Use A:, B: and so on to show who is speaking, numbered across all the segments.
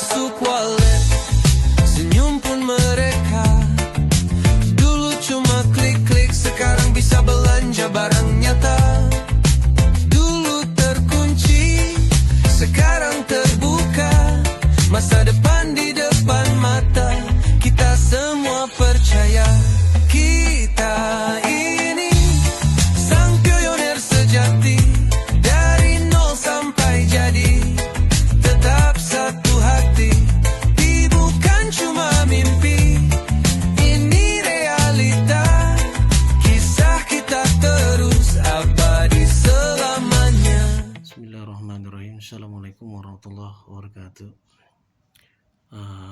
A: masuk wallet, senyum pun mereka. Dulu cuma klik-klik, sekarang bisa belanja barang nyata. Dulu terkunci, sekarang terbuka. Masa depan di depan mata, kita semua percaya. Kita ini sang pioner sejati, dari nol sampai jadi. Tetap satu hati, ini bukan cuma mimpi, ini realita. Kisah kita terus abadi selamanya.
B: Bismillahirrahmanirrahim. Assalamualaikum warahmatullahi wabarakatuh.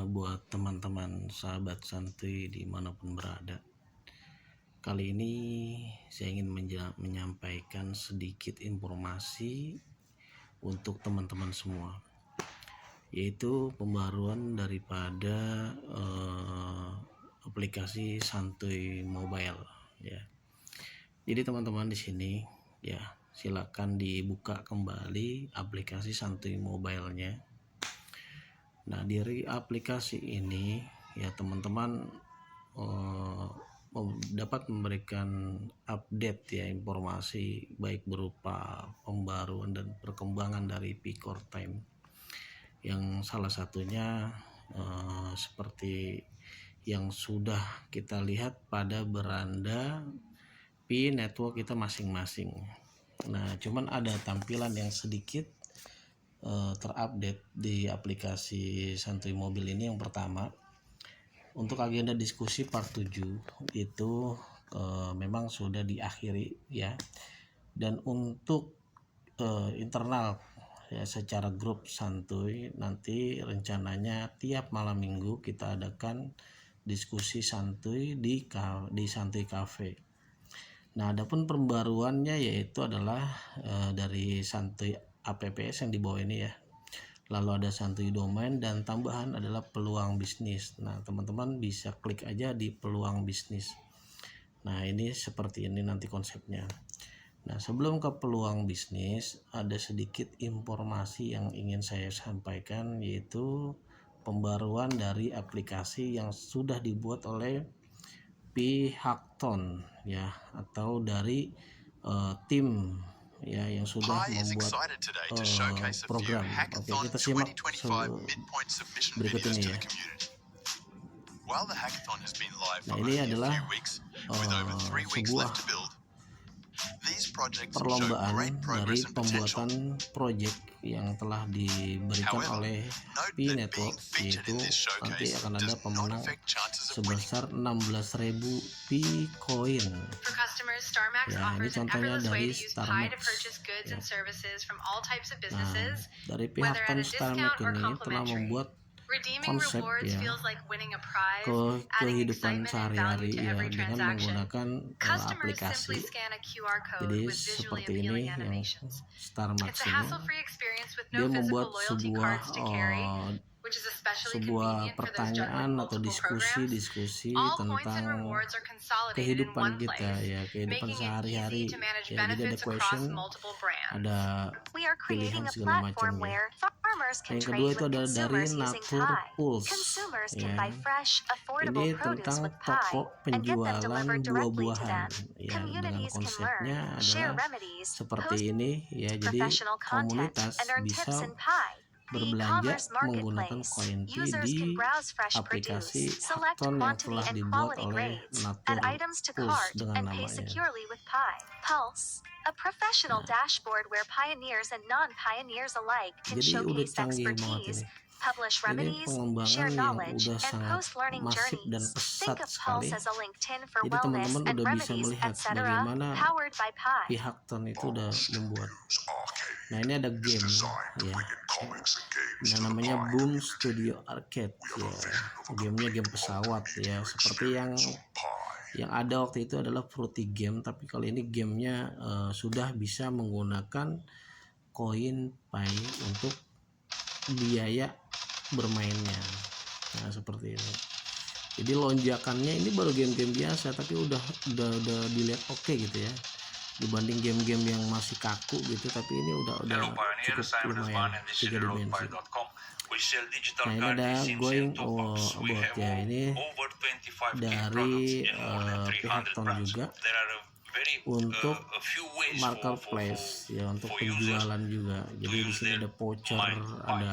B: Buat teman-teman sahabat santuy dimanapun berada, kali ini saya ingin menyampaikan sedikit informasi untuk teman-teman semua, yaitu pembaruan daripada aplikasi Santuy Mobile ya. Jadi teman-teman di sini ya, silakan dibuka kembali aplikasi Santuy Mobile-nya. Nah, dari aplikasi ini ya teman-teman dapat memberikan update ya, informasi baik berupa pembaruan dan perkembangan dari P-Core Time, yang salah satunya seperti yang sudah kita lihat pada beranda Pi network kita masing-masing. Nah, cuman ada tampilan yang sedikit terupdate di aplikasi Santuy Mobile ini. Yang pertama, untuk agenda diskusi part 7 itu memang sudah diakhiri ya. Dan untuk internal ya, secara grup Santuy, nanti rencananya tiap malam minggu kita adakan diskusi santuy di Santuy Cafe. Nah, adapun pembaruannya yaitu adalah dari Santuy apps yang di bawah ini ya. Lalu ada Santuy Domain dan tambahan adalah peluang bisnis. Nah, teman-teman bisa klik aja di peluang bisnis. Nah, ini seperti ini nanti konsepnya. Nah, sebelum ke peluang bisnis, ada sedikit informasi yang ingin saya sampaikan, yaitu pembaruan dari aplikasi yang sudah dibuat oleh P-Hackathon ya, atau dari tim ya yang sudah membuat program. Oke, kita simak berikut ini ya. Nah, ini adalah sebuah perlombaan dari pembuatan project yang telah diberikan oleh Pi Network, yaitu nanti akan ada pemenang sebesar 16.000 Pi Coin. Ya, ini contohnya dari StarMax ya. Nah, dari pihak StarMax ini telah membuat konsep ya kehidupan sehari-hari ya, dengan menggunakan aplikasi. Jadi seperti ini yang StarMax ini, dia membuat sebuah pertanyaan atau diskusi tentang kehidupan kita ya, kehidupan sehari-hari ya. Jadi ada question, ada pilihan segala macam ya. Yang kedua itu adalah dari Nature Pulse ya. Ini tentang toko penjualan buah-buahan ya, dengan konsepnya adalah seperti ini ya. Jadi komunitas bisa berbelanja menggunakan koin Pi di aplikasi Hackathon yang telah dibuat oleh Nature Pulse dengan namanya.
C: A professional dashboard where pioneers and non-pioneers alike can
B: Jadi udah
C: showcase
B: canggih banget
C: expertise,
B: ini.
C: publish
B: Ini
C: remedies,
B: pengembangan
C: share
B: yang
C: knowledge,
B: udah
C: and
B: sangat
C: post learning
B: masif dan
C: journeys.
B: pesat
C: Think of
B: sekali.
C: Pulse as a LinkedIn for
B: Jadi
C: wellness
B: teman-teman
C: and
B: udah bisa
C: remedies,
B: melihat
C: etc.
B: bagaimana
C: Powered by Pi.
B: pihak Hackathon itu udah membuat. Nah, ini ada game ya. Nah, namanya Boom Studio Arcade ya. Gamenya game pesawat ya, seperti yang ada waktu itu adalah Fruity Game, tapi kali ini gamenya sudah bisa menggunakan koin Pi untuk biaya bermainnya. Nah, seperti ini. Jadi lonjakannya ini baru game-game biasa, tapi udah dilihat oke gitu ya. dibanding game-game yang masih kaku gitu, tapi ini udah
D: Hello pioneers,
B: cukup
D: I'm Rizwan
B: lumayan
D: and this
B: 3
D: is
B: dimensi.
D: ReloadPie.com. We sell digital
B: Nah, ini
D: card
B: ada
D: eSIMs
B: going
D: and top-ups. We
B: about
D: have
B: ya, ini
D: over 25k
B: dari
D: products in more than
B: pihak
D: 300
B: Ton
D: brands.
B: juga
D: There are
B: untuk
D: a few ways
B: marketplace ya, untuk
D: for users
B: penjualan juga. Jadi di sini ada voucher, ada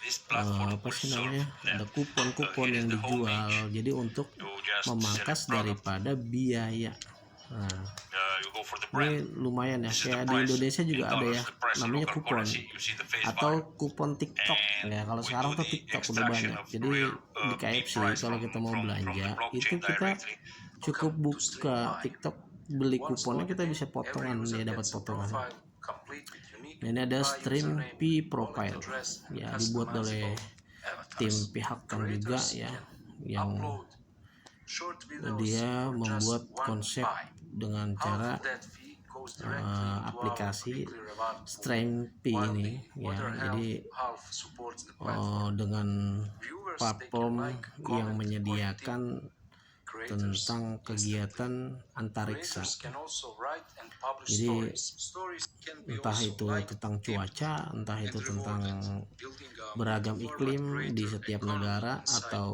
D: this platform
B: apa sih
D: will
B: namanya,
D: serve them.
B: ada kupon-kupon
D: Here is
B: yang
D: the
B: dijual.
D: homepage.
B: Jadi untuk
D: You just
B: memangkas
D: select product.
B: daripada biaya. Nah,
D: You go for the
B: ini
D: brand.
B: lumayan ya,
D: This is
B: kayak
D: the
B: di
D: price
B: Indonesia
D: in
B: juga ada
D: dollars,
B: ya,
D: the price in
B: namanya
D: local
B: kupon
D: currency. You see the face
B: atau
D: value.
B: kupon TikTok
D: And
B: ya. Kalau
D: we
B: sekarang
D: do
B: tuh
D: the
B: TikTok udah
D: extraction
B: banyak.
D: of
B: Jadi
D: real,
B: di
D: big
B: KFC
D: price
B: kalau
D: from-
B: kita mau
D: from
B: belanja
D: the blockchain
B: itu kita
D: directly.
B: cukup buka TikTok, beli kuponnya, kita bisa potongan, dia dapat potongan. Nah, ini ada Stream P Profile ya, dibuat oleh tim pihak Ton juga ya, yang dia membuat konsep dengan cara aplikasi Stream P ini ya. Jadi dengan platform yang menyediakan tentang kegiatan antariksa. Jadi entah itu tentang cuaca, entah itu tentang beragam iklim di setiap negara, atau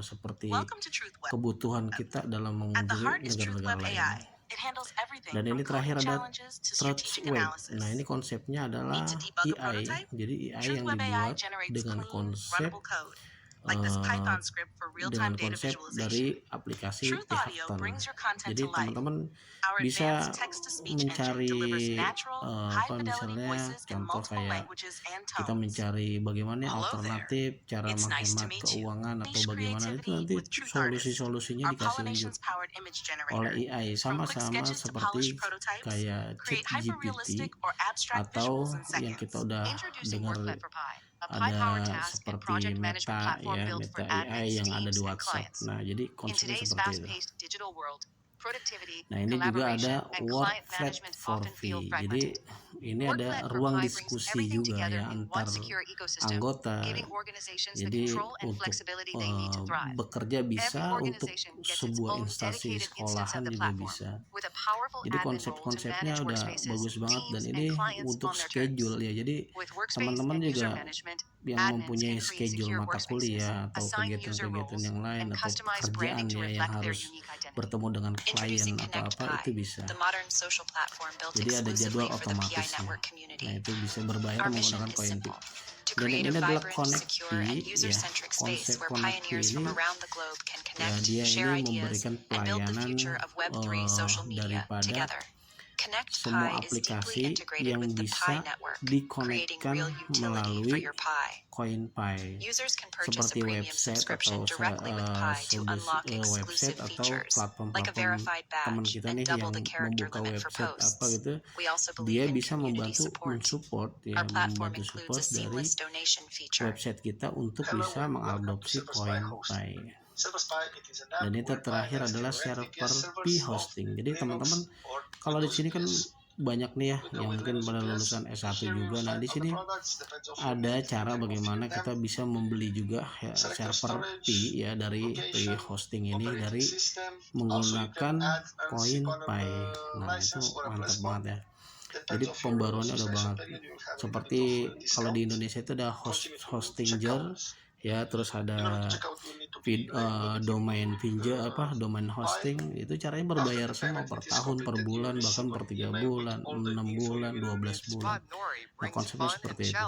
B: seperti
C: Welcome to Truth Web.
B: kebutuhan kita dalam
C: At the heart
B: mengunjungi
C: is Truth
B: negara-negara
C: Web
B: lain.
C: AI. It handles everything
B: Dan
C: from
B: ini terakhir
C: coding
B: ada
C: challenges to
B: Truth
C: strategic
B: Web.
C: analysis.
B: Nah, ini konsepnya adalah
C: Need to debug a
B: AI.
C: prototype?
B: Jadi AI
C: Truth
B: yang
C: Web AI
B: dibuat
C: generates
B: dengan
C: clean,
B: konsep
C: runnable code, like this Python script for
B: dengan
C: real-time data
B: konsep
C: visualization.
B: dari aplikasi
C: Truth
B: pihak
C: Audio
B: Ton.
C: brings your content
B: Jadi
C: to life.
B: teman-teman
C: Our
B: bisa
C: advanced text-to-speech engine
B: mencari
C: delivers natural,
B: apa
C: high-fidelity
B: misalnya
C: voices in
B: contoh
C: multiple
B: kayak
C: languages and
B: kita
C: tones.
B: mencari bagaimana alternatif cara
C: It's nice to
B: menghemat
C: meet you.
B: keuangan atau
C: Unleash
B: bagaimana, itu
C: creativity
B: nanti
C: with Truth Artist,
B: solusi-solusinya
C: our
B: dikasih unjuk
C: Pollinations-powered image generator.
B: oleh AI,
C: From quick
B: sama-sama
C: sketches to
B: seperti
C: polished prototypes,
B: kayak
C: create
B: ChatGPT
C: hyper-realistic or abstract
B: atau
C: visuals in
B: yang
C: seconds.
B: kita udah
C: Introducing
B: dengar
C: Workflow for Pi, a Pi-powered
B: ada
C: task and
B: seperti
C: project management
B: Meta
C: platform
B: ya,
C: built for
B: Meta AI
C: admins,
B: yang ada
C: teams,
B: di
C: and
B: WhatsApp.
C: clients.
B: Nah, jadi
C: In
B: konsepnya
C: today's
B: seperti itu.
C: fast-paced digital world, productivity,
B: Nah, ini juga
C: collaboration,
B: ada
C: and
B: work
C: client
B: flat
C: management
B: for
C: often feel
B: fee. Jadi
C: fragmented.
B: ini ada
C: Workflow for
B: ruang
C: Pi brings
B: diskusi
C: everything
B: juga
C: together
B: ya
C: in
B: antar
C: one secure ecosystem,
B: anggota.
C: giving organizations the
B: Jadi
C: control and
B: untuk
C: flexibility they need to thrive.
B: bekerja bisa
C: Every
B: untuk
C: organization gets its
B: sebuah
C: own
B: instansi
C: dedicated instance
B: sekolahan
C: of the
B: juga
C: platform,
B: bisa.
C: with a powerful
B: Jadi
C: admin role to
B: konsep-konsepnya
C: manage
B: udah
C: workspaces,
B: bagus banget, dan
C: teams,
B: ini
C: and clients
B: untuk
C: on their
B: schedule
C: terms.
B: ya. Jadi
C: With Workspace
B: teman-teman
C: and user
B: juga
C: management,
B: yang
C: admins
B: mempunyai
C: can create
B: schedule
C: secure
B: mata
C: workspaces,
B: kuliah atau
C: assign user
B: kegiatan-kegiatan
C: roles,
B: yang lain
C: and
B: atau
C: customize
B: pekerjaan
C: branding to
B: ya yang
C: reflect their
B: harus
C: unique identity.
B: bertemu dengan klien
C: Introducing
B: atau
C: Connect
B: apa, itu
C: Pi,
B: bisa.
C: the modern social platform built
B: Jadi ada jadwal
C: exclusively for the PI
B: otomatisnya.
C: network community.
B: Nah, itu bisa berbayar
C: Our mission
B: menggunakan
C: is
B: koin
C: simple:
B: Pi.
C: to
B: Dan
C: create
B: ini
C: a
B: adalah
C: vibrant,
B: Connect
C: secure, and
B: Pi ya.
C: user-centric space
B: Konsep
C: where
B: Connect Pi
C: pioneers
B: ini
C: from around the globe can
B: ya,
C: connect,
B: dia
C: share
B: ini
C: ideas,
B: memberikan
C: and build the
B: pelayanan
C: future of Web3 social media
B: daripada
C: together. Connect
B: semua
C: Pi is deeply
B: aplikasi
C: integrated
B: yang
C: with the Pi
B: bisa
C: network, creating
B: dikonekkan
C: real utility for
B: melalui
C: your Pi.
B: koin Pi,
C: Users can purchase a
B: seperti
C: premium
B: website
C: subscription
B: atau
C: directly with Pi to unlock exclusive
B: website atau
C: features, like a
B: platform-platform
C: verified
B: teman
C: badge
B: kita
C: and
B: nih
C: double
B: yang
C: the character
B: membuka
C: limit for
B: website apa
C: posts.
B: gitu,
C: We also
B: dia
C: believe in
B: bisa
C: community
B: membantu
C: support.
B: mensupport ya,
C: Our platform
B: membantu
C: includes
B: support
C: a
B: dari
C: seamless donation feature.
B: website kita untuk bisa mengadopsi koin Pi. Dan itu terakhir adalah server Pi hosting. Jadi teman-teman, kalau di sini kan banyak nih ya yang mungkin pada lulusan S1 juga. Nah, di sini ada cara bagaimana kita bisa membeli juga ya, server Pi ya, dari Pi hosting ini dari menggunakan koin Pi. Nah, itu mantap banget ya. Jadi pembaruannya udah banget. Seperti kalau di Indonesia itu ada Hostinger ya, terus ada domain domain hosting. Itu caranya berbayar semua per tahun, per bulan, bahkan per 3 bulan, 6 bulan, 12 bulan. Nah, konsepnya seperti itu.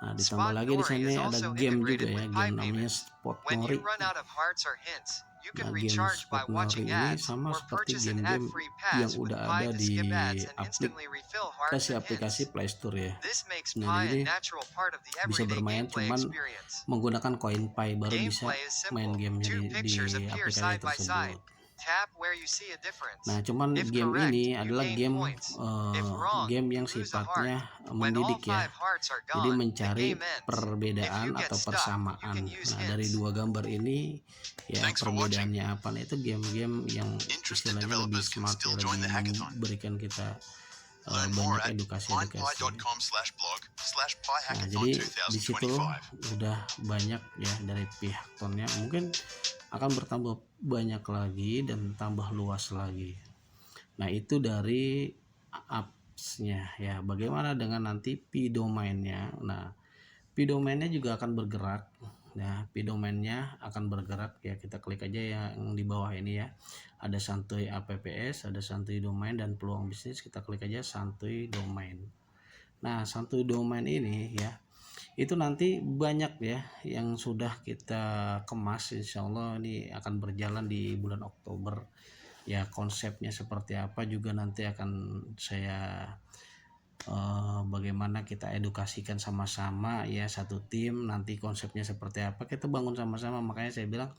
B: Nah, ditambah lagi di sini ada game juga ya, game namanya Spot Nori. Nah, game Spot Nori ini sama seperti game-game yang udah ada di aplikasi Play Store ya. Nah, ini bisa bermain cuman menggunakan koin Pi baru bisa main gamenya di aplikasi tersebut. Nah, cuman game ini adalah game yang sifatnya mendidik ya. Jadi mencari perbedaan atau persamaan. Nah, dari dua gambar ini ya, perbedaannya apa? Nah, itu game-game yang istilahnya lebih smart ya, lebih memberikan kita banyak edukasi-edukasi. Nah, jadi di situ udah banyak ya dari pihak Tonnya. Mungkin akan bertambah banyak lagi dan tambah luas lagi. Nah itu dari apps-nya ya. Bagaimana dengan nanti p-domainnya? Nah p-domainnya juga akan bergerak. Nah p-domainnya akan bergerak ya, kita klik aja yang di bawah ini ya. Ada Santuy apps, ada Santuy domain dan peluang bisnis. Kita klik aja Santuy domain. Nah Santuy domain ini ya, itu nanti banyak ya yang sudah kita kemas. Insya Allah ini akan berjalan di bulan Oktober ya. Konsepnya seperti apa juga nanti akan saya bagaimana kita edukasikan sama-sama ya, satu tim. Nanti konsepnya seperti apa kita bangun sama-sama. Makanya saya bilang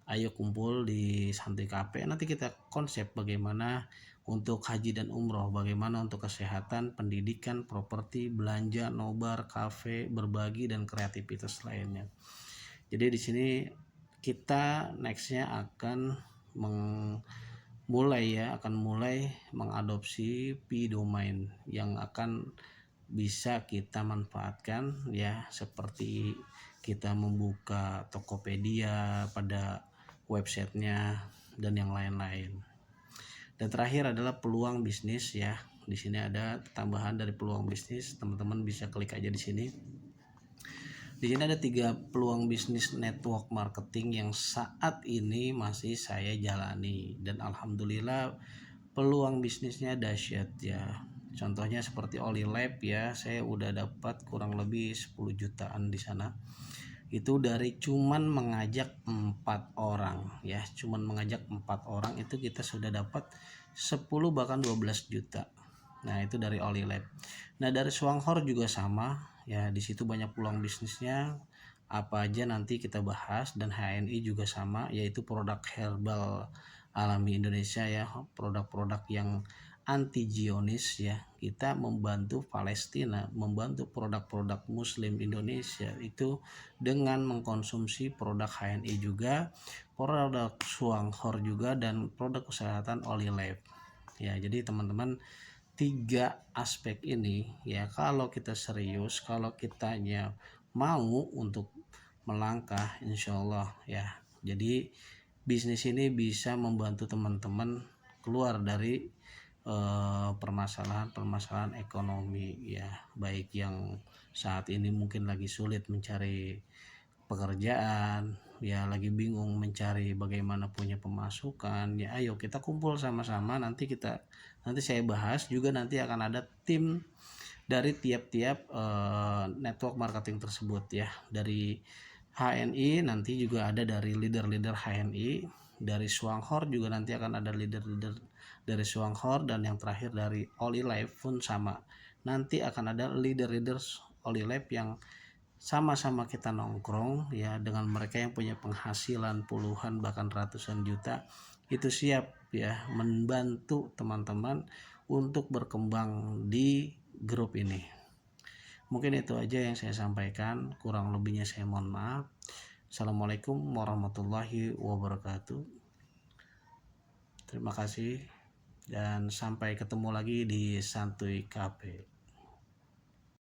B: ayo kumpul di Santuy KP, nanti kita konsep bagaimana untuk haji dan umroh, bagaimana untuk kesehatan, pendidikan, properti, belanja, nobar, kafe, berbagi, dan kreativitas lainnya. Jadi di sini kita nextnya akan mulai mengadopsi p-domain yang akan bisa kita manfaatkan ya, seperti kita membuka Tokopedia pada websitenya dan yang lain-lain. Dan terakhir adalah peluang bisnis ya. Di sini ada tambahan dari peluang bisnis, teman-teman bisa klik aja di sini. Di sini ada 3 peluang bisnis network marketing yang saat ini masih saya jalani, dan alhamdulillah peluang bisnisnya dahsyat ya. Contohnya seperti Oli Lab ya, saya udah dapat kurang lebih 10 jutaan di sana. Itu dari cuman mengajak 4 orang ya, cuman mengajak 4 orang itu kita sudah dapat 10 bahkan 12 juta. Nah itu dari Oli Lab. Nah dari Swanghor juga sama ya, di situ banyak peluang bisnisnya. Apa aja nanti kita bahas. Dan HNI juga sama, yaitu produk herbal alami Indonesia ya, produk-produk yang anti Zionis ya. Kita membantu Palestina, membantu produk-produk Muslim Indonesia itu dengan mengkonsumsi produk HNI juga, produk Swanghor juga, dan produk kesehatan Oli Lab ya. Jadi teman-teman, 3 aspek ini ya, kalau kita serius, kalau kitanya mau untuk melangkah, insya Allah ya, jadi bisnis ini bisa membantu teman-teman keluar dari permasalahan ekonomi ya, baik yang saat ini mungkin lagi sulit mencari pekerjaan ya, lagi bingung mencari bagaimana punya pemasukan ya. Ayo kita kumpul sama-sama, nanti saya bahas juga, nanti akan ada tim dari tiap-tiap network marketing tersebut ya. Dari HNI nanti juga ada dari leader-leader HNI, dari Swanghor juga nanti akan ada leader-leader dari Swanghor, dan yang terakhir dari Oli Lab pun sama. Nanti akan ada leader-leader Oli Lab yang sama-sama kita nongkrong ya, dengan mereka yang punya penghasilan puluhan bahkan ratusan juta, itu siap ya membantu teman-teman untuk berkembang di grup ini. Mungkin itu aja yang saya sampaikan, kurang lebihnya saya mohon maaf. Assalamualaikum warahmatullahi wabarakatuh. Terima kasih dan sampai ketemu lagi di Santuy KP.